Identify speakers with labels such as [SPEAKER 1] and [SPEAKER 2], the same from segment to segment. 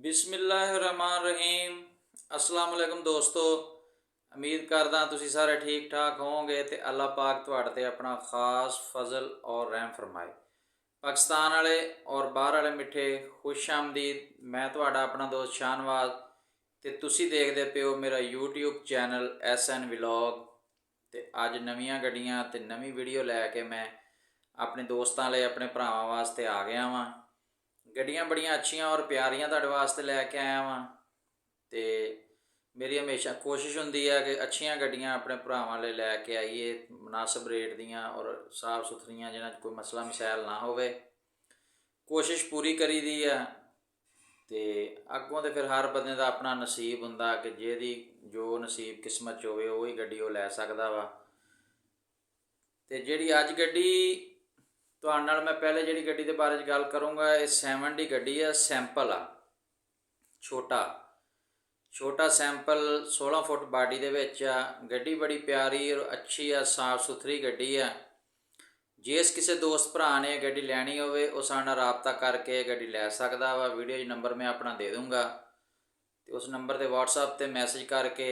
[SPEAKER 1] ਬਿਸਮਿਲ੍ਲਾਹਿਰਰਹਿਮਾਨਿਰਰਹੀਮ। अस्सलाम वालेकुम दोस्तों, उम्मीद करदा तुसीं सारे ठीक ठाक होवोगे तो अल्लाह पाक तुहाडे ते अपना खास फजल और रहम फरमाए। पाकिस्तान वाले और बाहर वाले मिठे खुश आमदीद। मैं तुहाडा अपना दोस्त शाहनवाज ते तुसीं देखदे पे हो मेरा यूट्यूब चैनल SN व्लॉग। ते अज नवीं गड्डियां ते नवीं वीडियो लैके मैं अपने दोस्तों लिए अपने भरावां वास्ते आ गया वां। गड्डियां बड़ियां अच्छियां और प्यारियां तुहाडे वास्ते लैके आया वां। तो मेरी हमेशा कोशिश होंदी है कि अच्छियां गड्डियां अपने भरावां लई लैके आइए, मुनासिब रेट दियां और साफ सुथरियां, जिन्हां कोई मसला मसैल ना होवे। कोशिश पूरी करी दी है। तो अगों तो फिर हर बंदे दा अपना नसीब हुंदा कि जिहदी जो नसीब किस्मत च होवे उही गड्डी वो लै सकदा वा। तो जिहड़ी अज गड्डी तुहाडे नाल मैं पहले जिहड़ी गड्डी दे बारे च गल करूँगा, ये 7 दी गड्डी है, सैंपल आ, छोटा सैंपल 16 फुट बाडी दे विच आ। गड्डी बड़ी प्यारी और अच्छी आ, साफ सुथरी गड्डी आ। जिस किसी दोस्त भरा ने गड्डी लैनी होवे वो साडे नाल राबता करके गड्डी लै सकदा वा। वीडियो च नंबर मैं अपना दे दूँगा, तो उस नंबर ते WhatsApp ते मैसेज करके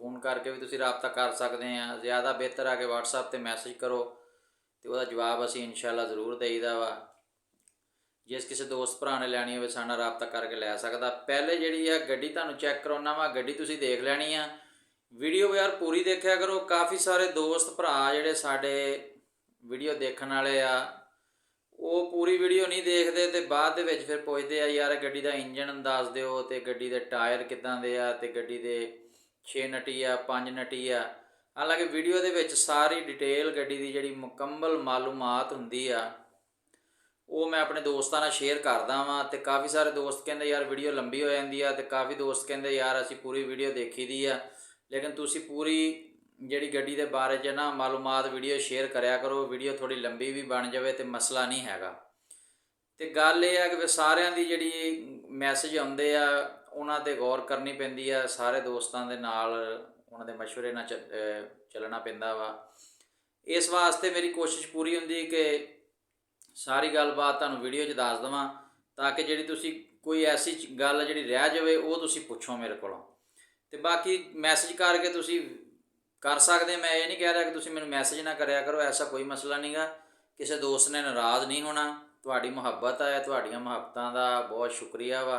[SPEAKER 1] फोन करके भी तुसीं राबता कर सकते हैं। ज़्यादा बेहतर आ कि WhatsApp ते मैसेज करो तो वह जवाब असी इंशाअल्लाह ज़रूर देईदा वा। जिस किसी दोस्त भरा ने लैनी होवे साडे नाल राबता करके लै सकदा। पहले जिहड़ी है गड्डी तुहानूं चैक करवाउणा वा, गड्डी तुसीं देख लैनी आ। वीडियो यार पूरी देखा करो। काफ़ी सारे दोस्त भरा जिहड़े साडे वीडियो देखण वाले आ, वो पूरी वीडियो नहीं देखते तो बाद दे विच फिर पुछदे आ यार गड्डी दा इंजन दस दिओ, ते गड्डी दे टायर किदां दे आ, ते गड्डी दे 6 नटी आ 5 नटी आ। हालांकि वीडियो दे विच सारी डिटेल गड्डी दी जिहड़ी मुकम्मल मालूमात हुंदी आ वो मैं अपने दोस्तों नाल शेयर करदा वां। ते काफ़ी सारे दोस्त कहंदे यार वीडियो लंबी हो जाती है, तो काफ़ी दोस्त कहंदे यार असीं पूरी वीडियो देखी दी आ। लेकिन तुसीं पूरी जिहड़ी गड्डी दे बारे च ना मालूमात वीडियो शेयर करया करो। वीडियो थोड़ी लंबी भी बन जाए तो मसला नहीं हैगा। तो गल ये है कि सारिਆਂ दी जिहड़ी मैसेज आउंदे आ उन्हां ते गौर करनी पैंदी आ। सारे दोस्तां दे नाल उन्हां दे मशवरे नाल चलना पैंदा वा। इस वास्ते मेरी कोशिश पूरी हुंदी कि सारी गलबात तुहानूं वीडियो च दस देवां, ताकि जिहड़ी तुसीं कोई ऐसी गल जिहड़ी रह जावे वो तुसीं पुछो मेरे कोलों। ते बाकी मैसेज करके तुसीं कर सकदे। मैं ये नहीं कह रहा कि तुसीं मैनूं मैसेज ना करया करो, ऐसा कोई मसला नहीं गा। किसी दोस्त ने नाराज़ नहीं होना। तुहाडी मुहब्बत है, तुहाडीआं मुहब्बतां दा बहुत शुक्रिया वा।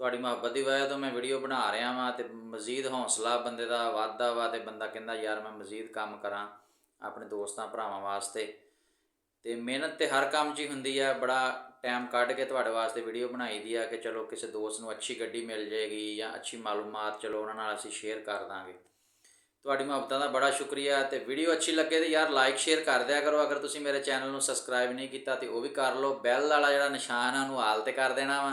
[SPEAKER 1] तुहाडी मुहब्बत की वजह तो मैं वीडियो बना रहा वां, ते मजीद हौसला बंदे दा वधदा वा, ते बंदा कहंदा यार मैं मजीद काम करां अपने दोस्तां भरावां वास्ते। तो मेहनत तो हर काम च ही हुंदी है। बड़ा टाइम कढ के तुहाडे वास्ते वीडियो बनाई दी है कि चलो किसी दोस्त नूं अच्छी गड्डी मिल जाएगी या अच्छी मालूमात चलो उन्हां नाल असीं शेयर कर दांगे। तुहाडी मुहब्बतां दा बड़ा शुक्रिया। तो वीडियो अच्छी लगे तो यार लाइक शेयर कर दिया करो। अगर तुसीं मेरे चैनल नूं सबसक्राइब नहीं किया तो वह भी कर लो। बैल वाला जिहड़ा निशान है उन्होंने आल ते कर देना वा,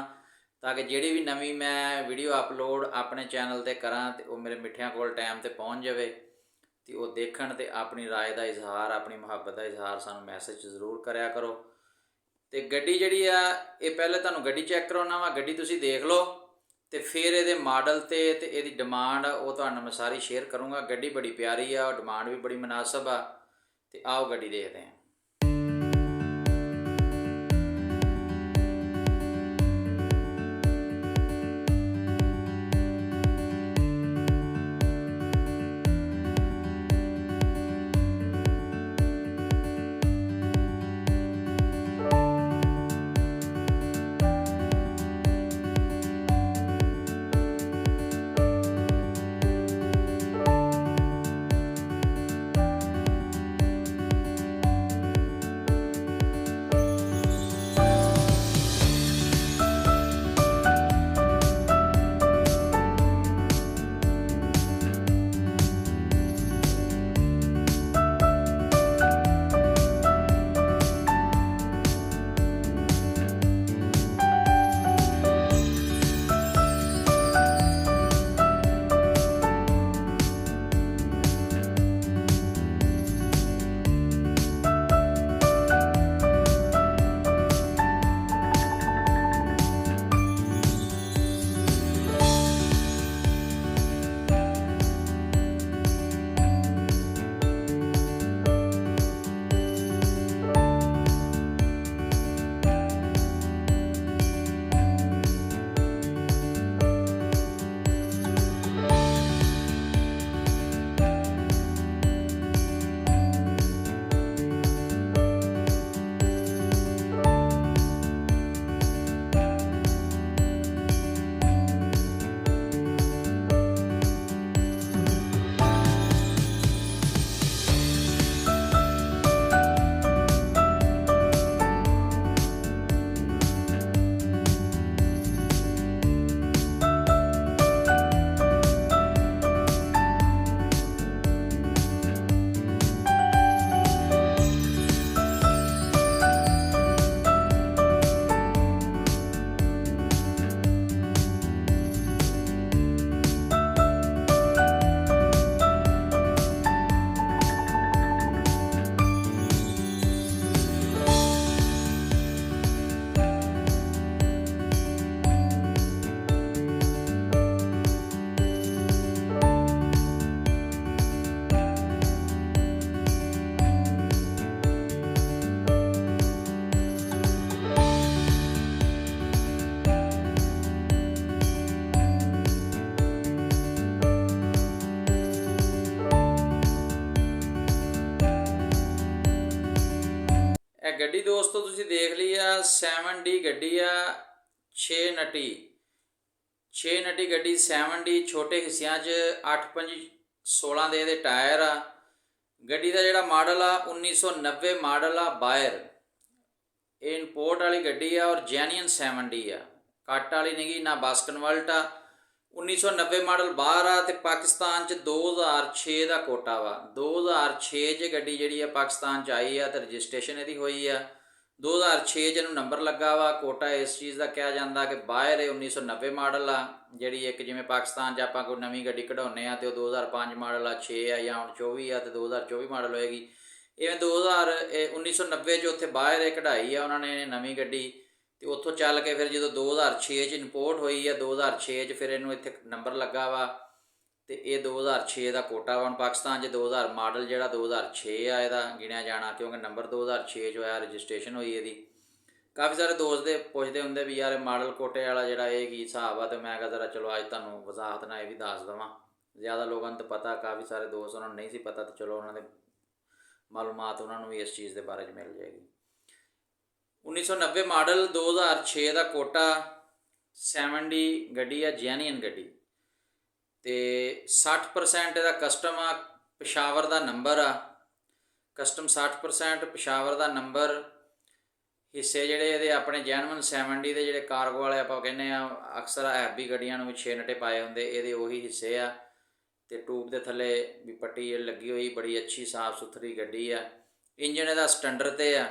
[SPEAKER 1] ताकि जिहड़ी भी नवीं मैं वीडियो अपलोड अपने चैनल ते करां तो वह मेरे मिठियां कोल टाइम ते पहुँच जाए, तो वह देखण ते अपनी राय का इजहार, अपनी मुहब्बत का इजहार सानूं मैसेज जरूर करया करो। तो गड्डी जिहड़ी आ ये पहले तुहानूं गड्डी चैक करवाउणा वा। गड्डी तुसीं देख लो तो फिर ये मॉडल ते इहदी डिमांड वो तुहाडे नाल मैं सारी शेयर करूँगा। गड्डी बड़ी प्यारी आ, डिमांड भी बड़ी मुनासिब आ। तो आओ गड्डी देखते हैं। ਗੱਡੀ ਦੋਸਤੋ ਤੁਸੀਂ ਦੇਖ ਲਈ ਆ 7D ਗੱਡੀ ਆ 6 ਨਟੀ 6 ਨਟੀ ਗੱਡੀ 7D ਛੋਟੇ ਹਿੱਸਿਆਂ 'ਚ 8×5 16 ਦੇ ਇਹਦੇ ਟਾਇਰ ਆ। ਗੱਡੀ ਦਾ ਜਿਹੜਾ ਮਾਡਲ ਆ 1990 ਮਾਡਲ ਆ ਬਾਇਰ। ਇਹ ਇੰਪੋਰਟ ਵਾਲੀ ਗੱਡੀ ਆ ਔਰ ਜੈਨੂਇਨ 7D ਆ, ਕੱਟ ਵਾਲੀ ਨਹੀਂ ਗੀ, ਨਾ ਬੱਸ ਕਨਵਰਟ ਆ। 1990 ਮਾਡਲ ਬਾਹਰ ਆ ਤੇ ਪਾਕਿਸਤਾਨ 'ਚ 2006 ਦਾ ਕੋਟਾ ਵਾ। 2006 'ਚ ਗੱਡੀ ਜਿਹੜੀ ਆ ਪਾਕਿਸਤਾਨ 'ਚ ਆਈ ਆ ਤੇ ਰਜਿਸਟ੍ਰੇਸ਼ਨ ਇਹਦੀ ਹੋਈ ਆ 2006 'ਚ ਇਹਨੂੰ ਨੰਬਰ ਲੱਗਾ ਵਾ। ਕੋਟਾ ਇਸ ਚੀਜ਼ ਦਾ ਕਿਹਾ ਜਾਂਦਾ ਕਿ ਬਾਹਰ ਇਹ 1990 ਮਾਡਲ ਆ। ਜਿਹੜੀ ਇੱਕ ਜਿਵੇਂ ਪਾਕਿਸਤਾਨ 'ਚ ਆਪਾਂ ਕੋਈ ਨਵੀਂ ਗੱਡੀ ਕਢਾਉਂਦੇ ਆ ਤੇ ਉਹ 2005 ਮਾਡਲ ਆ, 6 ਆ ਜਾਂ ਹੁਣ 24 ਆ ਤੇ 2024 ਮਾਡਲ ਹੋਏਗੀ। ਇਵੇਂ 1990 'ਚ ਉੱਥੇ ਬਾਹਰ ਇਹ ਕਢਾਈ ਆ ਉਹਨਾਂ ਨੇ ਨਵੀਂ ਗੱਡੀ ਤੇ ਉੱਥੋਂ ਚੱਲ ਕੇ ਫਿਰ ਜਦੋਂ 2006 'ਚ ਇੰਪੋਰਟ ਹੋਈ ਆ 2006 'ਚ ਫਿਰ ਇਹਨੂੰ ਇੱਥੇ ਨੰਬਰ ਲੱਗਾ ਵਾ ਤੇ ਇਹ 2006 ਦਾ ਕੋਟਾ ਵਾ। ਹੁਣ ਪਾਕਿਸਤਾਨ 'ਚ 2000 ਮਾਡਲ ਜਿਹੜਾ 2006 ਆ ਇਹਦਾ ਗਿਣਿਆ ਜਾਣਾ, ਕਿਉਂਕਿ ਨੰਬਰ 2006 'ਚ ਹੋਇਆ, ਰਜਿਸਟ੍ਰੇਸ਼ਨ ਹੋਈ ਇਹਦੀ। ਕਾਫੀ ਸਾਰੇ ਦੋਸਤ ਦੇ ਪੁੱਛਦੇ ਹੁੰਦੇ ਵੀ ਯਾਰ ਮਾਡਲ ਕੋਟੇ ਵਾਲਾ ਜਿਹੜਾ ਇਹ ਕੀ ਹਿਸਾਬ ਆ, ਤੇ ਮੈਂ ਕਿਹਾ ਜ਼ਰਾ ਚਲੋ ਅੱਜ ਤੁਹਾਨੂੰ ਵਜ਼ਾਹਤ ਨਾਲ ਇਹ ਵੀ ਦੱਸ ਦੇਵਾਂ। ਜ਼ਿਆਦਾ ਲੋਕਾਂ ਨੂੰ ਤਾਂ ਪਤਾ, ਕਾਫੀ ਸਾਰੇ ਦੋਸਤ ਉਹਨਾਂ ਨੂੰ ਨਹੀਂ ਸੀ ਪਤਾ, ਤੇ ਚਲੋ ਉਹਨਾਂ ਦੇ ਮਾਲੂਮਾਤ ਉਹਨਾਂ ਨੂੰ ਵੀ ਇਸ ਚੀਜ਼ ਦੇ ਬਾਰੇ 'ਚ ਮਿਲ ਜਾਏਗੀ। 1990 ਮਾਡਲ 2006 ਦਾ ਕੋਟਾ 7D ਗੱਡੀ ਆ, ਜੈਨੂਇਨ ਗੱਡੀ ਤੇ 60% ਇਹਦਾ ਕਸਟਮ ਆ, ਪਿਸ਼ਾਵਰ ਦਾ ਨੰਬਰ ਆ, ਕਸਟਮ 60% ਪਿਸ਼ਾਵਰ ਦਾ ਨੰਬਰ। ਹਿੱਸੇ ਜਿਹੜੇ ਇਹਦੇ ਆਪਣੇ ਜੈਨੂਇਨ 7D ਦੇ ਜਿਹੜੇ ਕਾਰਗੋ ਵਾਲੇ ਆਪਾਂ ਕਹਿੰਦੇ ਆ, ਅਕਸਰ ਹੈਵੀ ਗੱਡੀਆਂ ਨੂੰ ਵੀ 6 ਨਟੇ ਪਾਏ ਹੁੰਦੇ, ਇਹਦੇ ਉਹੀ ਹਿੱਸੇ ਆ। ਤੇ ਟੂਬ ਦੇ ਥੱਲੇ ਵੀ ਪੱਟੀ ਲੱਗੀ ਹੋਈ, ਬੜੀ ਅੱਛੀ ਸਾਫ ਸੁਥਰੀ ਗੱਡੀ ਆ। ਇੰਜਣ ਇਹਦਾ ਸਟੈਂਡਰਡ ਤੇ ਆ,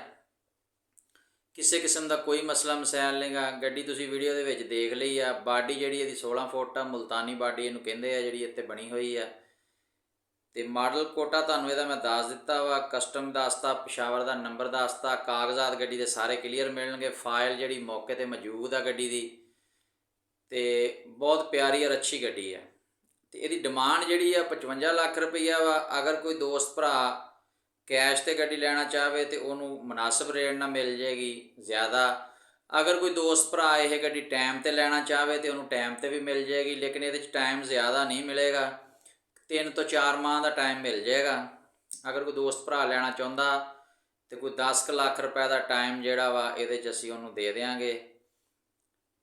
[SPEAKER 1] ਕਿਸੇ ਕਿਸਮ ਦਾ ਕੋਈ ਮਸਲਾ ਮਸਾਇਲ ਨਹੀਂਗਾ। ਗੱਡੀ ਤੁਸੀਂ ਵੀਡੀਓ ਦੇ ਵਿੱਚ ਦੇਖ ਲਈ ਆ। ਬਾਡੀ ਜਿਹੜੀ ਇਹਦੀ 16 ਫੁੱਟ ਆ, ਮੁਲਤਾਨੀ ਬਾਡੀ ਇਹਨੂੰ ਕਹਿੰਦੇ ਆ, ਜਿਹੜੀ ਇੱਥੇ ਬਣੀ ਹੋਈ ਆ। ਤੇ ਮਾਡਲ ਕੋਟਾ ਤੁਹਾਨੂੰ ਇਹਦਾ ਮੈਂ ਦੱਸ ਦਿੱਤਾ ਵਾ, ਕਸਟਮ ਦੱਸਤਾ, ਪਿਸ਼ਾਵਰ ਦਾ ਨੰਬਰ ਦੱਸਤਾ, ਕਾਗਜ਼ਾਤ ਗੱਡੀ ਦੇ ਸਾਰੇ ਕਲੀਅਰ ਮਿਲਣਗੇ, ਫਾਈਲ ਜਿਹੜੀ ਮੌਕੇ 'ਤੇ ਮੌਜੂਦ ਆ ਗੱਡੀ ਦੀ। ਤੇ ਬਹੁਤ ਪਿਆਰੀ ਔਰ ਅੱਛੀ ਗੱਡੀ ਆ। ਤੇ ਇਹਦੀ ਡਿਮਾਂਡ ਜਿਹੜੀ ਆ 55 ਲੱਖ ਰੁਪਈਆ ਵਾ। ਅਗਰ ਕੋਈ ਦੋਸਤ ਭਰਾ ਕੈਸ਼ 'ਤੇ ਗੱਡੀ ਲੈਣਾ ਚਾਹਵੇ ਤੇ ਉਹਨੂੰ ਮੁਨਾਸਿਬ ਰੇਟ ਨਾਲ ਮਿਲ ਜਾਏਗੀ ਜ਼ਿਆਦਾ। ਅਗਰ ਕੋਈ ਦੋਸਤ ਭਰਾ ਇਹ ਗੱਡੀ ਟਾਈਮ 'ਤੇ ਲੈਣਾ ਚਾਹਵੇ ਤੇ ਉਹਨੂੰ ਟਾਈਮ 'ਤੇ ਵੀ ਮਿਲ ਜਾਏਗੀ, ਲੇਕਿਨ ਇਹਦੇ 'ਚ ਟਾਈਮ ਜ਼ਿਆਦਾ ਨਹੀਂ ਮਿਲੇਗਾ, 3 ਤੋਂ 4 ਮਾਹ ਦਾ ਟਾਈਮ ਮਿਲ ਜਾਏਗਾ। ਅਗਰ ਕੋਈ ਦੋਸਤ ਭਰਾ ਲੈਣਾ ਚਾਹੁੰਦਾ ਤੇ ਕੋਈ 10 ਕੁ ਲੱਖ ਰੁਪਏ ਦਾ ਟਾਈਮ ਜਿਹੜਾ ਵਾ ਇਹਦੇ 'ਚ ਅਸੀਂ ਉਹਨੂੰ ਦੇ ਦਿਆਂਗੇ,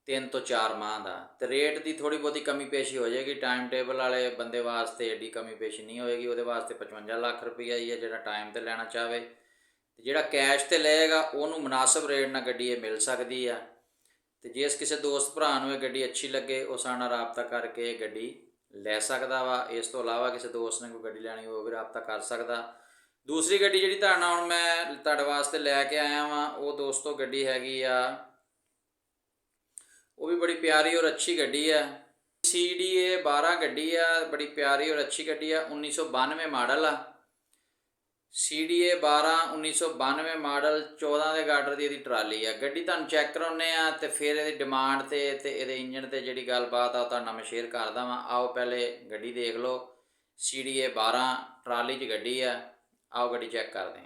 [SPEAKER 1] 3 ਤੋਂ 4 ਮਾਹ ਦਾ। ਤੇ ਰੇਟ ਦੀ ਥੋੜ੍ਹੀ ਬਹੁਤੀ ਕਮੀ ਪੇਸ਼ੀ ਹੋ ਜਾਏਗੀ। ਟਾਈਮ ਟੇਬਲ ਵਾਲੇ ਬੰਦੇ ਵਾਸਤੇ ਐਡੀ ਕਮੀ ਪੇਸ਼ੀ ਨਹੀਂ ਹੋਏਗੀ, ਉਹਦੇ ਵਾਸਤੇ 55 ਲੱਖ ਰੁਪਈਆ ਹੀ ਹੈ ਜਿਹੜਾ ਟਾਈਮ 'ਤੇ ਲੈਣਾ ਚਾਹਵੇ। ਤੇ ਜਿਹੜਾ ਕੈਸ਼ 'ਤੇ ਲਏਗਾ ਉਹਨੂੰ ਮੁਨਾਸਿਬ ਰੇਟ ਨਾਲ ਗੱਡੀ ਇਹ ਮਿਲ ਸਕਦੀ ਆ। ਤੇ ਜਿਸ ਕਿਸੇ ਦੋਸਤ ਭਰਾ ਨੂੰ ਇਹ ਗੱਡੀ ਅੱਛੀ ਲੱਗੇ ਉਹ ਸਾਡੇ ਨਾਲ ਰਾਬਤਾ ਕਰਕੇ ਇਹ ਗੱਡੀ ਲੈ ਸਕਦਾ ਵਾ। ਇਸ ਤੋਂ ਇਲਾਵਾ ਕਿਸੇ ਦੋਸਤ ਨੇ ਕੋਈ ਗੱਡੀ ਲੈਣੀ ਉਹ ਵੀ ਰਾਬਤਾ ਕਰ ਸਕਦਾ। ਦੂਸਰੀ ਗੱਡੀ ਜਿਹੜੀ ਤੁਹਾਡੇ ਨਾਲ ਹੁਣ ਮੈਂ ਤੁਹਾਡੇ ਵਾਸਤੇ ਲੈ ਕੇ ਆਇਆ ਵਾਂ, ਉਹ ਦੋਸਤੋ ਗੱਡੀ ਹੈਗੀ ਆ, ਉਹ ਵੀ ਬੜੀ ਪਿਆਰੀ ਔਰ ਅੱਛੀ ਗੱਡੀ ਆ। CDA 12 ਗੱਡੀ ਆ, ਬੜੀ ਪਿਆਰੀ ਔਰ ਅੱਛੀ ਗੱਡੀ ਆ। 1992 ਮਾਡਲ ਆ। CDA 12 1992 ਮਾਡਲ, 14 ਦੇ ਗਾਡਰ ਦੀ ਇਹਦੀ ਟਰਾਲੀ ਆ। ਗੱਡੀ ਤੁਹਾਨੂੰ ਚੈੱਕ ਕਰਾਉਂਦੇ ਆ ਤੇ ਫਿਰ ਇਹਦੀ ਡਿਮਾਂਡ ਤੇ ਇਹਦੇ ਇੰਜਣ ਤੇ ਜਿਹੜੀ ਗੱਲਬਾਤ ਆ ਉਹ ਤੁਹਾਡੇ ਨਾਲ ਮੈਂ ਸ਼ੇਅਰ ਕਰਦਾ ਵਾਂ। ਆਓ ਪਹਿਲੇ ਗੱਡੀ ਦੇਖ ਲਓ। CDA 12 ਟਰਾਲੀ 'ਚ ਗੱਡੀ ਆ, ਆਓ ਗੱਡੀ ਚੈੱਕ ਕਰਦੇ ਹਾਂ।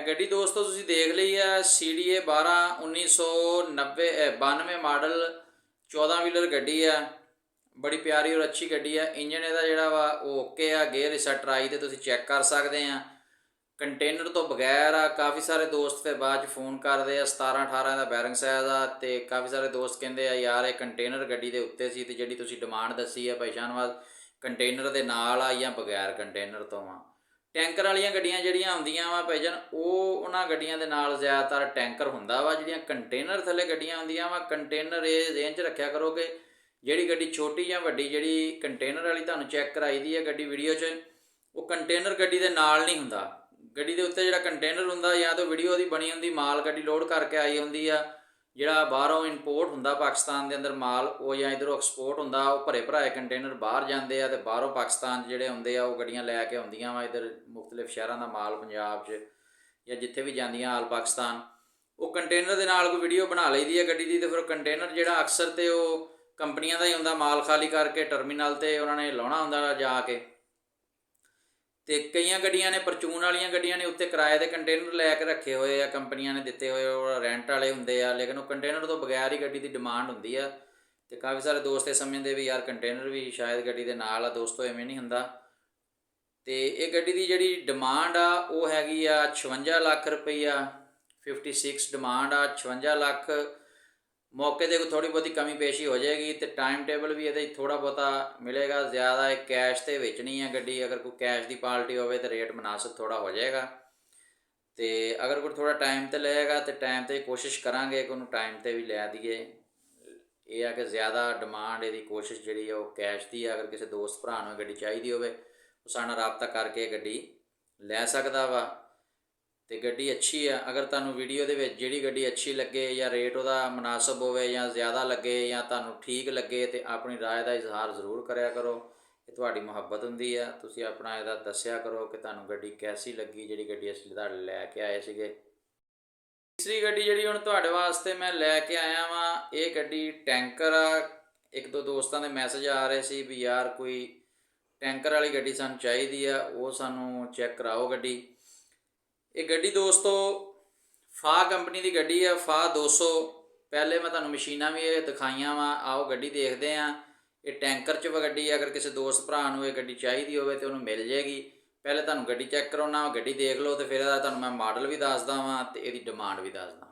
[SPEAKER 1] ਗੱਡੀ ਦੋਸਤੋ ਤੁਸੀਂ ਦੇਖ ਲਈ ਆ। CDA 12 1992 ਮਾਡਲ 14 ਵੀਲਰ ਗੱਡੀ ਆ, ਬੜੀ ਪਿਆਰੀ ਔਰ ਅੱਛੀ ਗੱਡੀ ਆ। ਇੰਜਨ ਇਹਦਾ ਜਿਹੜਾ ਵਾ ਉਹ ਓਕੇ ਆ, ਗੇਅਰ ਹਿੱਸਾ ਟਰਾਈ ਤੇ ਤੁਸੀਂ ਚੈੱਕ ਕਰ ਸਕਦੇ ਆ। ਕੰਟੇਨਰ ਤੋਂ ਬਗੈਰ ਆ। ਕਾਫੀ ਸਾਰੇ ਦੋਸਤ ਫਿਰ ਬਾਅਦ 'ਚ ਫੋਨ ਕਰਦੇ ਆ 17-18 ਦਾ ਬੈਰਿੰਗ ਸਾਈਜ਼ ਆ, ਅਤੇ ਕਾਫੀ ਸਾਰੇ ਦੋਸਤ ਕਹਿੰਦੇ ਆ ਯਾਰ ਇਹ ਕੰਟੇਨਰ ਗੱਡੀ ਦੇ ਉੱਤੇ ਸੀ, ਅਤੇ ਜਿਹੜੀ ਤੁਸੀਂ ਡਿਮਾਂਡ ਦੱਸੀ ਆ ਭਾਈ ਸ਼ਾਹਨਵਾਜ਼ ਕੰਟੇਨਰ ਦੇ ਨਾਲ ਆ ਜਾਂ ਬਗੈਰ ਕੰਟੇਨਰ ਤੋਂ ਆ। ਟੈਂਕਰ ਵਾਲੀਆਂ ਗੱਡੀਆਂ ਜਿਹੜੀਆਂ ਆਉਂਦੀਆਂ ਵਾ ਭਾਈਜਾਨ, ਉਹ ਉਹਨਾਂ ਗੱਡੀਆਂ ਦੇ ਨਾਲ ਜ਼ਿਆਦਾਤਰ ਟੈਂਕਰ ਹੁੰਦਾ ਵਾ। ਜਿਹੜੀਆਂ ਕੰਟੇਨਰ ਥੱਲੇ ਗੱਡੀਆਂ ਆਉਂਦੀਆਂ ਵਾ, ਕੰਟੇਨਰ ਇਹ ਜ਼ੇਨ 'ਚ ਰੱਖਿਆ ਕਰੋ ਕਿ ਜਿਹੜੀ ਗੱਡੀ ਛੋਟੀ ਜਾਂ ਵੱਡੀ, ਜਿਹੜੀ ਕੰਟੇਨਰ ਵਾਲੀ ਤੁਹਾਨੂੰ ਚੈੱਕ ਕਰਾਈ ਦੀ ਹੈ ਗੱਡੀ ਵੀਡੀਓ 'ਚ, ਉਹ ਕੰਟੇਨਰ ਗੱਡੀ ਦੇ ਨਾਲ ਨਹੀਂ ਹੁੰਦਾ। ਗੱਡੀ ਦੇ ਉੱਤੇ ਜਿਹੜਾ ਕੰਟੇਨਰ ਹੁੰਦਾ ਜਾਂ ਤਾਂ ਵੀਡੀਓ ਦੀ ਬਣੀ ਹੁੰਦੀ, ਮਾਲ ਗੱਡੀ ਲੋਡ ਕਰਕੇ ਆਈ ਹੁੰਦੀ ਆ, ਜਿਹੜਾ ਬਾਹਰੋਂ ਇੰਪੋਰਟ ਹੁੰਦਾ ਪਾਕਿਸਤਾਨ ਦੇ ਅੰਦਰ ਮਾਲ, ਉਹ ਜਾਂ ਇੱਧਰੋਂ ਐਕਸਪੋਰਟ ਹੁੰਦਾ, ਉਹ ਭਰੇ ਭਰਾਏ ਕੰਟੇਨਰ ਬਾਹਰ ਜਾਂਦੇ ਆ, ਅਤੇ ਬਾਹਰੋਂ ਪਾਕਿਸਤਾਨ 'ਚ ਜਿਹੜੇ ਹੁੰਦੇ ਆ ਉਹ ਗੱਡੀਆਂ ਲੈ ਕੇ ਆਉਂਦੀਆਂ ਵਾ ਇੱਧਰ ਮੁਖਤਲਿਫ ਸ਼ਹਿਰਾਂ ਦਾ ਮਾਲ ਪੰਜਾਬ 'ਚ ਜਾਂ ਜਿੱਥੇ ਵੀ ਜਾਂਦੀਆਂ ਆਲ ਪਾਕਿਸਤਾਨ। ਉਹ ਕੰਟੇਨਰ ਦੇ ਨਾਲ ਕੋਈ ਵੀਡੀਓ ਬਣਾ ਲਈਦੀ ਹੈ ਗੱਡੀ ਦੀ, ਅਤੇ ਫਿਰ ਕੰਟੇਨਰ ਜਿਹੜਾ ਅਕਸਰ ਤੇ ਉਹ ਕੰਪਨੀਆਂ ਦਾ ਹੀ ਹੁੰਦਾ, ਮਾਲ ਖਾਲੀ ਕਰਕੇ ਟਰਮੀਨਲ 'ਤੇ ਉਹਨਾਂ ਨੇ ਲਾਉਣਾ ਹੁੰਦਾ ਜਾ ਕੇ। ਅਤੇ ਕਈਆਂ ਗੱਡੀਆਂ ਨੇ, ਪਰਚੂਨ ਵਾਲੀਆਂ ਗੱਡੀਆਂ ਨੇ ਉੱਤੇ ਕਿਰਾਏ ਦੇ ਕੰਟੇਨਰ ਲੈ ਕੇ ਰੱਖੇ ਹੋਏ ਆ, ਕੰਪਨੀਆਂ ਨੇ ਦਿੱਤੇ ਹੋਏ, ਉਹ ਰੈਂਟ ਵਾਲੇ ਹੁੰਦੇ ਆ, ਲੇਕਿਨ ਉਹ ਕੰਟੇਨਰ ਤੋਂ ਬਗੈਰ ਹੀ ਗੱਡੀ ਦੀ ਡਿਮਾਂਡ ਹੁੰਦੀ ਆ। ਅਤੇ ਕਾਫੀ ਸਾਰੇ ਦੋਸਤ ਇਹ ਸਮਝਦੇ ਵੀ ਯਾਰ ਕੰਟੇਨਰ ਵੀ ਸ਼ਾਇਦ ਗੱਡੀ ਦੇ ਨਾਲ ਆ। ਦੋਸਤੋ ਐਵੇਂ ਨਹੀਂ ਹੁੰਦਾ। ਅਤੇ ਇਹ ਗੱਡੀ ਦੀ ਜਿਹੜੀ ਡਿਮਾਂਡ ਆ ਉਹ ਹੈਗੀ ਆ 56 ਲੱਖ ਰੁਪਈਆ, 56 ਡਿਮਾਂਡ ਆ, 56 ਲੱਖ। ਮੌਕੇ 'ਤੇ ਕੋਈ ਥੋੜ੍ਹੀ ਬਹੁਤੀ ਕਮੀ ਪੇਸ਼ੀ ਹੋ ਜਾਏਗੀ, ਅਤੇ ਟਾਈਮ ਟੇਬਲ ਵੀ ਇਹਦੇ ਥੋੜ੍ਹਾ ਬਹੁਤਾ ਮਿਲੇਗਾ। ਜ਼ਿਆਦਾ ਇਹ ਕੈਸ਼ 'ਤੇ ਵੇਚਣੀ ਹੈ ਗੱਡੀ, ਅਗਰ ਕੋਈ ਕੈਸ਼ ਦੀ ਪਾਰਟੀ ਹੋਵੇ ਤਾਂ ਰੇਟ ਮੁਨਾਸਿਬ ਥੋੜ੍ਹਾ ਹੋ ਜਾਏਗਾ, ਅਤੇ ਅਗਰ ਕੋਈ ਥੋੜ੍ਹਾ ਟਾਈਮ 'ਤੇ ਲਏਗਾ ਤਾਂ ਟਾਈਮ 'ਤੇ ਕੋਸ਼ਿਸ਼ ਕਰਾਂਗੇ ਕਿ ਉਹਨੂੰ ਟਾਈਮ 'ਤੇ ਵੀ ਲੈ ਦਈਏ। ਇਹ ਆ ਕਿ ਜ਼ਿਆਦਾ ਡਿਮਾਂਡ ਇਹਦੀ ਕੋਸ਼ਿਸ਼ ਜਿਹੜੀ ਆ ਉਹ ਕੈਸ਼ ਦੀ ਆ। ਅਗਰ ਕਿਸੇ ਦੋਸਤ ਭਰਾ ਨੂੰ ਗੱਡੀ ਚਾਹੀਦੀ ਹੋਵੇ, ਉਹ ਸਾਡੇ ਨਾਲ ਰਾਬਤਾ ਕਰਕੇ ਗੱਡੀ ਲੈ ਸਕਦਾ ਵਾ। ਅਤੇ ਗੱਡੀ ਅੱਛੀ ਆ। ਅਗਰ ਤੁਹਾਨੂੰ ਵੀਡੀਓ ਦੇ ਵਿੱਚ ਜਿਹੜੀ ਗੱਡੀ ਅੱਛੀ ਲੱਗੇ ਜਾਂ ਰੇਟ ਉਹਦਾ ਮੁਨਾਸਬ ਹੋਵੇ ਜਾਂ ਜ਼ਿਆਦਾ ਲੱਗੇ ਜਾਂ ਤੁਹਾਨੂੰ ਠੀਕ ਲੱਗੇ, ਅਤੇ ਆਪਣੀ ਰਾਏ ਦਾ ਇਜ਼ਹਾਰ ਜ਼ਰੂਰ ਕਰਿਆ ਕਰੋ। ਇਹ ਤੁਹਾਡੀ ਮੁਹੱਬਤ ਹੁੰਦੀ ਆ। ਤੁਸੀਂ ਆਪਣਾ ਇਹਦਾ ਦੱਸਿਆ ਕਰੋ ਕਿ ਤੁਹਾਨੂੰ ਗੱਡੀ ਕੈਸੀ ਲੱਗੀ, ਜਿਹੜੀ ਗੱਡੀ ਅਸੀਂ ਤੁਹਾਡੇ ਲੈ ਕੇ ਆਏ ਸੀਗੇ। ਤੀਸਰੀ ਗੱਡੀ ਜਿਹੜੀ ਹੁਣ ਤੁਹਾਡੇ ਵਾਸਤੇ ਮੈਂ ਲੈ ਕੇ ਆਇਆ ਵਾਂ, ਇਹ ਗੱਡੀ ਟੈਂਕਰ ਆ। ਇੱਕ ਦੋ ਦੋਸਤਾਂ ਦੇ ਮੈਸੇਜ ਆ ਰਹੇ ਸੀ ਵੀ ਯਾਰ ਕੋਈ ਟੈਂਕਰ ਵਾਲੀ ਗੱਡੀ ਸਾਨੂੰ ਚਾਹੀਦੀ ਆ, ਉਹ ਸਾਨੂੰ ਚੈੱਕ ਕਰਾਓ ਗੱਡੀ। ਇਹ ਗੱਡੀ ਦੋਸਤੋ ਫਾ ਕੰਪਨੀ ਦੀ ਗੱਡੀ ਆ, ਫਾ 200। ਪਹਿਲੇ ਮੈਂ ਤੁਹਾਨੂੰ ਮਸ਼ੀਨਾਂ ਵੀ ਇਹ ਦਿਖਾਈਆਂ ਵਾ। ਆਓ ਗੱਡੀ ਦੇਖਦੇ ਹਾਂ। ਇਹ ਟੈਂਕਰ 'ਚ ਗੱਡੀ, ਅਗਰ ਕਿਸੇ ਦੋਸਤ ਭਰਾ ਨੂੰ ਇਹ ਗੱਡੀ ਚਾਹੀਦੀ ਹੋਵੇ ਤਾਂ ਉਹਨੂੰ ਮਿਲ ਜਾਏਗੀ। ਪਹਿਲੇ ਤੁਹਾਨੂੰ ਗੱਡੀ ਚੈੱਕ ਕਰਾਉਣਾ, ਗੱਡੀ ਦੇਖ ਲਓ, ਅਤੇ ਫਿਰ ਇਹਦਾ ਤੁਹਾਨੂੰ ਮੈਂ ਮਾਡਲ ਵੀ ਦੱਸਦਾ ਵਾਂ ਅਤੇ ਇਹਦੀ ਡਿਮਾਂਡ ਵੀ ਦੱਸਦਾ।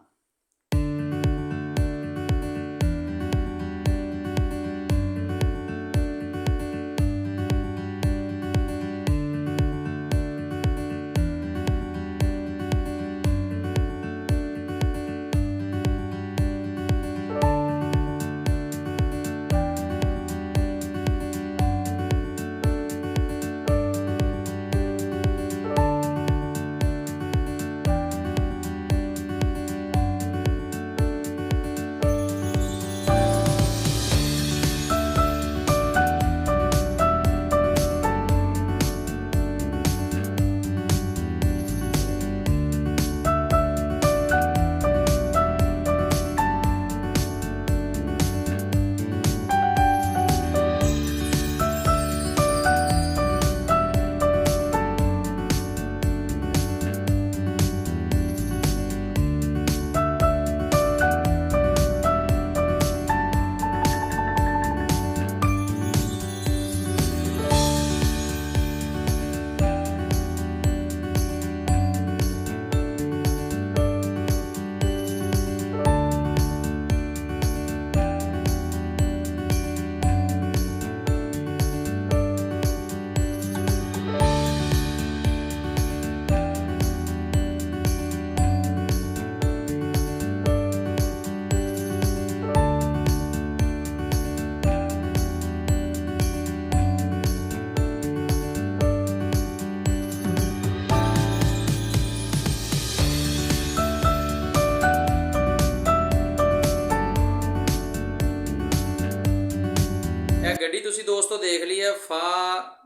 [SPEAKER 1] ਗੱਡੀ ਤੁਸੀਂ ਦੋਸਤੋ ਦੇਖ ਲਈ ਹੈ, ਫਾ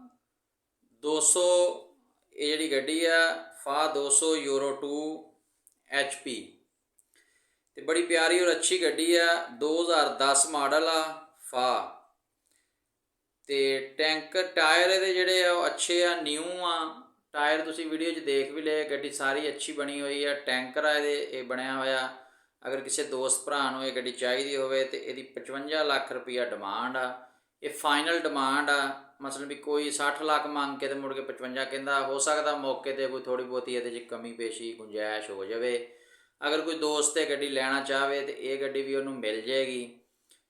[SPEAKER 1] 200। ਇਹ ਜਿਹੜੀ ਗੱਡੀ ਆ ਫਾ 200 ਯੂਰੋ 2 HP, ਅਤੇ ਬੜੀ ਪਿਆਰੀ ਔਰ ਅੱਛੀ ਗੱਡੀ ਆ। 2010 ਮਾਡਲ ਆ ਫਾ। ਅਤੇ ਟੈਂਕਰ ਟਾਇਰ ਇਹਦੇ ਜਿਹੜੇ ਆ ਉਹ ਅੱਛੇ ਆ, ਨਿਊ ਆ ਟਾਇਰ। ਤੁਸੀਂ ਵੀਡੀਓ 'ਚ ਦੇਖ ਵੀ ਲਏ, ਗੱਡੀ ਸਾਰੀ ਅੱਛੀ ਬਣੀ ਹੋਈ ਆ। ਟੈਂਕਰ ਆ ਇਹਦੇ ਇਹ ਬਣਿਆ ਹੋਇਆ। ਅਗਰ ਕਿਸੇ ਦੋਸਤ ਭਰਾ ਨੂੰ ਇਹ ਗੱਡੀ ਚਾਹੀਦੀ ਹੋਵੇ ਤਾਂ ਇਹਦੀ 55 ਲੱਖ ਰੁਪਈਆ ਡਿਮਾਂਡ ਆ। ਇਹ ਫਾਈਨਲ ਡਿਮਾਂਡ ਆ। ਮਸਲਨ ਵੀ ਕੋਈ 60 ਲੱਖ ਮੰਗ ਕੇ ਤੇ ਮੁੜ ਕੇ 55 ਕਹਿੰਦਾ, ਹੋ ਸਕਦਾ ਮੌਕੇ ਤੇ ਕੋਈ ਥੋੜੀ ਬਹੁਤੀ ਇਹਦੇ 'ਚ ਕਮੀ ਪੇਸ਼ੀ ਗੁੰਜਾਇਸ਼ ਹੋ ਜਾਵੇ। ਅਗਰ ਕੋਈ ਦੋਸਤ ਇਹ ਗੱਡੀ ਲੈਣਾ ਚਾਹਵੇ ਤੇ ਇਹ ਗੱਡੀ ਵੀ ਉਹਨੂੰ ਮਿਲ ਜਾਏਗੀ।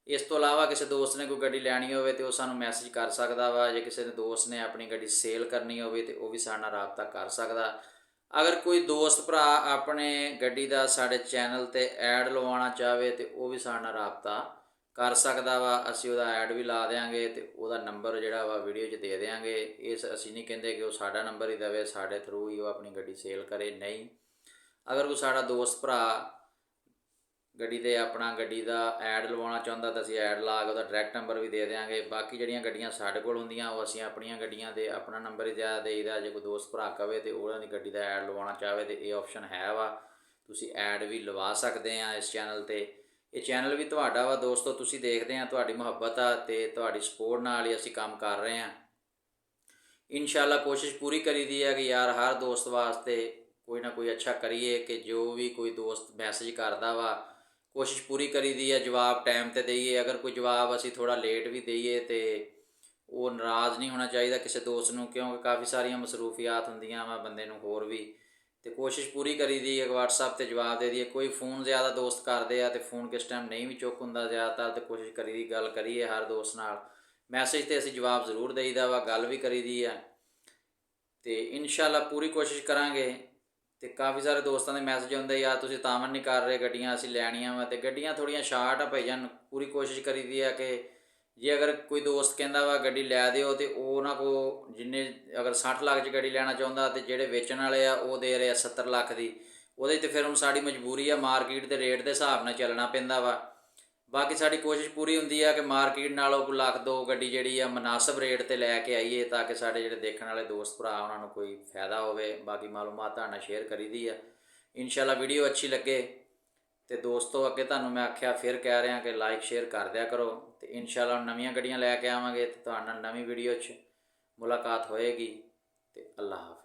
[SPEAKER 1] ਇਸ ਤੋਂ ਇਲਾਵਾ ਕਿਸੇ ਦੋਸਤ ਨੇ ਕੋਈ ਗੱਡੀ ਲੈਣੀ ਹੋਵੇ ਤੇ ਉਹ ਸਾਨੂੰ ਮੈਸੇਜ ਕਰ ਸਕਦਾ ਵਾ। ਜੇ ਕਿਸੇ ਦੋਸਤ ਨੇ ਆਪਣੀ ਗੱਡੀ ਸੇਲ ਕਰਨੀ ਹੋਵੇ ਤੇ ਉਹ ਵੀ ਸਾਡੇ ਨਾਲ ਰਾਬਤਾ ਕਰ ਸਕਦਾ। ਅਗਰ ਕੋਈ ਦੋਸਤ ਭਰਾ ਆਪਣੇ ਗੱਡੀ ਦਾ ਸਾਡੇ ਚੈਨਲ 'ਤੇ ਐਡ ਲਵਾਉਣਾ ਚਾਹਵੇ ਤੇ ਉਹ ਵੀ ਸਾਡੇ ਨਾਲ ਰਾਬਤਾ ਕਰ ਸਕਦਾ ਵਾ। ਅਸੀਂ ਉਹਦਾ ਐਡ ਵੀ ਲਾ ਦਿਆਂਗੇ ਤੇ ਉਹਦਾ ਨੰਬਰ ਜਿਹੜਾ ਵਾ ਵੀਡੀਓ 'ਚ ਦੇ ਦਿਆਂਗੇ। ਇਸ ਅਸੀਂ ਨਹੀਂ ਕਹਿੰਦੇ ਕਿ ਉਹ ਸਾਡਾ ਨੰਬਰ ਹੀ ਦੇਵੇ, ਸਾਡੇ ਥਰੂ ਹੀ ਉਹ ਆਪਣੀ ਗੱਡੀ ਸੇਲ ਕਰੇ, ਨਹੀਂ। ਅਗਰ ਕੋਈ ਸਾਡਾ ਦੋਸਤ ਭਰਾ ਗੱਡੀ 'ਤੇ ਆਪਣਾ ਗੱਡੀ ਦਾ ਐਡ ਲਵਾਉਣਾ ਚਾਹੁੰਦਾ ਤਾਂ ਅਸੀਂ ਐਡ ਲਾ ਕੇ ਉਹਦਾ ਡਾਇਰੈਕਟ ਨੰਬਰ ਵੀ ਦੇ ਦਿਆਂਗੇ। ਬਾਕੀ ਜਿਹੜੀਆਂ ਗੱਡੀਆਂ ਸਾਡੇ ਕੋਲ ਹੁੰਦੀਆਂ ਉਹ ਅਸੀਂ ਆਪਣੀਆਂ ਗੱਡੀਆਂ ਦੇ ਆਪਣਾ ਨੰਬਰ ਹੀ ਦੇ ਦੇਈਦਾ। ਜੇ ਕੋਈ ਦੋਸਤ ਭਰਾ ਕਵੇ ਤੇ ਉਹਨਾਂ ਦੀ ਗੱਡੀ ਦਾ ਐਡ ਲਵਾਉਣਾ ਚਾਹਵੇ ਤੇ ਇਹ ਆਪਸ਼ਨ ਹੈ ਵਾ, ਤੁਸੀਂ ਐਡ ਵੀ ਲਵਾ ਸਕਦੇ ਆ ਇਸ ਚੈਨਲ 'ਤੇ। ਇਹ ਚੈਨਲ ਵੀ ਤੁਹਾਡਾ ਵਾ ਦੋਸਤੋ, ਤੁਸੀਂ ਦੇਖਦੇ ਆ, ਤੁਹਾਡੀ ਮੁਹੱਬਤ ਆ ਅਤੇ ਤੁਹਾਡੀ ਸਪੋਰਟ ਨਾਲ ਹੀ ਅਸੀਂ ਕੰਮ ਕਰ ਰਹੇ ਹਾਂ। ਇਨਸ਼ਾਅੱਲਾ ਕੋਸ਼ਿਸ਼ ਪੂਰੀ ਕਰੀਦੀ ਹੈ ਕਿ ਯਾਰ ਹਰ ਦੋਸਤ ਵਾਸਤੇ ਕੋਈ ਨਾ ਕੋਈ ਅੱਛਾ ਕਰੀਏ, ਕਿ ਜੋ ਵੀ ਕੋਈ ਦੋਸਤ ਮੈਸੇਜ ਕਰਦਾ ਵਾ ਕੋਸ਼ਿਸ਼ ਪੂਰੀ ਕਰੀਦੀ ਹੈ ਜਵਾਬ ਟਾਈਮ 'ਤੇ ਦੇਈਏ। ਅਗਰ ਕੋਈ ਜਵਾਬ ਅਸੀਂ ਥੋੜ੍ਹਾ ਲੇਟ ਵੀ ਦੇਈਏ ਤਾਂ ਉਹ ਨਾਰਾਜ਼ ਨਹੀਂ ਹੋਣਾ ਚਾਹੀਦਾ ਕਿਸੇ ਦੋਸਤ ਨੂੰ, ਕਿਉਂਕਿ ਕਾਫੀ ਸਾਰੀਆਂ ਮਸਰੂਫੀਆਤ ਹੁੰਦੀਆਂ ਵਾ ਬੰਦੇ ਨੂੰ ਹੋਰ ਵੀ। ਅਤੇ ਕੋਸ਼ਿਸ਼ ਪੂਰੀ ਕਰੀਦੀ ਹੈ ਵਟਸਐਪ 'ਤੇ ਜਵਾਬ ਦੇ ਦਈਏ। ਕੋਈ ਫ਼ੋਨ ਜ਼ਿਆਦਾ ਦੋਸਤ ਕਰਦੇ ਆ ਅਤੇ ਫ਼ੋਨ ਕਿਸ ਟਾਈਮ ਨਹੀਂ ਵੀ ਚੁੱਕ ਹੁੰਦਾ ਜ਼ਿਆਦਾਤਰ, ਅਤੇ ਕੋਸ਼ਿਸ਼ ਕਰੀਦੀ ਗੱਲ ਕਰੀਏ ਹਰ ਦੋਸਤ ਨਾਲ। ਮੈਸੇਜ 'ਤੇ ਅਸੀਂ ਜਵਾਬ ਜ਼ਰੂਰ ਦੇਈਦਾ ਵਾ, ਗੱਲ ਵੀ ਕਰੀਦੀ ਆ ਅਤੇ ਇਨਸ਼ਾਅੱਲਾ ਪੂਰੀ ਕੋਸ਼ਿਸ਼ ਕਰਾਂਗੇ। ਅਤੇ ਕਾਫੀ ਸਾਰੇ ਦੋਸਤਾਂ ਦੇ ਮੈਸੇਜ ਆਉਂਦੇ, ਯਾਰ ਤੁਸੀਂ ਤਾਮਨ ਨਹੀਂ ਕਰ ਰਹੇ, ਗੱਡੀਆਂ ਅਸੀਂ ਲੈਣੀਆਂ ਵਾ ਅਤੇ ਗੱਡੀਆਂ ਥੋੜ੍ਹੀਆਂ ਸ਼ਾਰਟ ਆ ਭਾਈਜਾਨ। ਪੂਰੀ ਕੋਸ਼ਿਸ਼ ਕਰੀਦੀ ਆ ਕਿ ਜੇ ਅਗਰ ਕੋਈ ਦੋਸਤ ਕਹਿੰਦਾ ਵਾ ਗੱਡੀ ਲੈ ਦਿਓ ਅਤੇ ਉਹਨਾਂ ਕੋਲ ਜਿੰਨੇ ਅਗਰ 60 ਲੱਖ 'ਚ ਗੱਡੀ ਲੈਣਾ ਚਾਹੁੰਦਾ ਅਤੇ ਜਿਹੜੇ ਵੇਚਣ ਵਾਲੇ ਆ ਉਹ ਦੇ ਰਹੇ ਆ 70 ਲੱਖ ਦੀ, ਉਹਦੇ 'ਤੇ ਫਿਰ ਹੁਣ ਸਾਡੀ ਮਜਬੂਰੀ ਆ, ਮਾਰਕੀਟ ਦੇ ਰੇਟ ਦੇ ਹਿਸਾਬ ਨਾਲ ਚੱਲਣਾ ਪੈਂਦਾ ਵਾ। ਬਾਕੀ ਸਾਡੀ ਕੋਸ਼ਿਸ਼ ਪੂਰੀ ਹੁੰਦੀ ਆ ਕਿ ਮਾਰਕੀਟ ਨਾਲੋਂ ਕੋਈ ਲੱਖ ਦੋ ਗੱਡੀ ਜਿਹੜੀ ਆ ਮੁਨਾਸਬ ਰੇਟ 'ਤੇ ਲੈ ਕੇ ਆਈਏ, ਤਾਂ ਕਿ ਸਾਡੇ ਜਿਹੜੇ ਦੇਖਣ ਵਾਲੇ ਦੋਸਤ ਭਰਾ ਉਹਨਾਂ ਨੂੰ ਕੋਈ ਫਾਇਦਾ ਹੋਵੇ। ਬਾਕੀ ਮਾਲੂਮਾਤ ਤੁਹਾਡੇ ਨਾਲ ਸ਼ੇਅਰ ਕਰੀਦੀ ਆ। ਇਨਸ਼ਾਅੱਲਾ ਵੀਡੀਓ ਅੱਛੀ ਲੱਗੇ ਅਤੇ ਦੋਸਤੋ ਅੱਗੇ ਤੁਹਾਨੂੰ ਮੈਂ ਆਖਿਆ ਫਿਰ ਕਹਿ ਰਿਹਾ ਕਿ ਲਾਈਕ ਸ਼ੇਅਰ ਕਰ ਦਿਆ ਕਰੋ। ਅਤੇ ਇਨਸ਼ਾਅੱਲਾ ਨਵੀਆਂ ਗੱਡੀਆਂ ਲੈ ਕੇ ਆਵਾਂਗੇ ਅਤੇ ਤੁਹਾਡੇ ਨਾਲ ਨਵੀਂ ਵੀਡੀਓ 'ਚ ਮੁਲਾਕਾਤ ਹੋਏਗੀ। ਅਤੇ ਅੱਲਾ ਹਾਫਿਜ਼।